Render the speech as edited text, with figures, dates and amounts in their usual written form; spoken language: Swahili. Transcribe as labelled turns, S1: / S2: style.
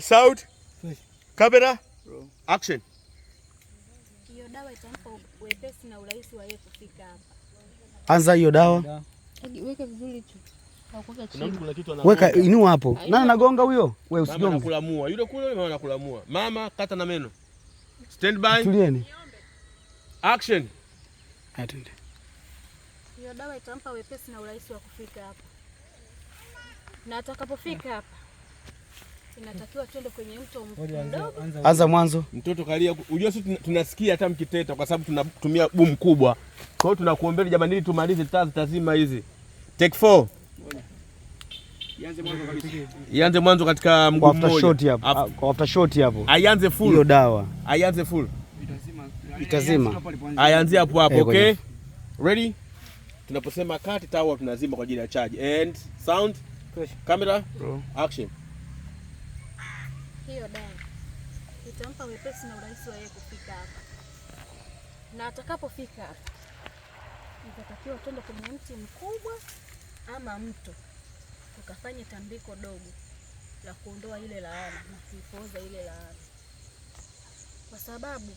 S1: Sound. Camera. Action.
S2: Hiyo dawa itampa wepesi na urahisi wa yeye kufika hapa.
S3: Anza hiyo dawa.
S2: Weka vizuri tu.
S3: Weka inua hapo. Nani anagonga huyo? Wewe usigonge.
S1: Mama anakulamua. Yule kule mama anakulamua. Mama kata na meno. Stand by.
S3: Tulieni.
S1: Action.
S3: Atende.
S2: Hiyo dawa itampa wepesi na urahisi wa kufika hapa. Na atakapofika hapa inatakiwa twende kwenye mto mdogo.
S3: Anza mwanzo.
S1: Mtoto kalia. Unajua sisi tunasikia hata mkiteta kwa sababu tunatumia boom kubwa. Kwa hiyo tunakuombea jamani ili tumalize tazima hizi. Take 4. Ianze mwanzo katika mguu mmoja.
S3: After shot hapo. Kwa after shot hapo.
S1: Aianze full.
S3: Hiyo dawa.
S1: Aianze full.
S3: Itazima.
S1: Aianze hapo hapo, okay? Ready? Tunaposema cut tawa tunazima kwa ajili ya charge. And sound. Camera. Action.
S2: Hiyo dawa itampa wepesi na urahisi wa yeye kufika hapa. Na atakapofika hapa itatakiwa twende kwenye mti mkubwa ama mto tukafanye tambiko dogo la kuondoa ile laana na kuipoza ile laana, kwa sababu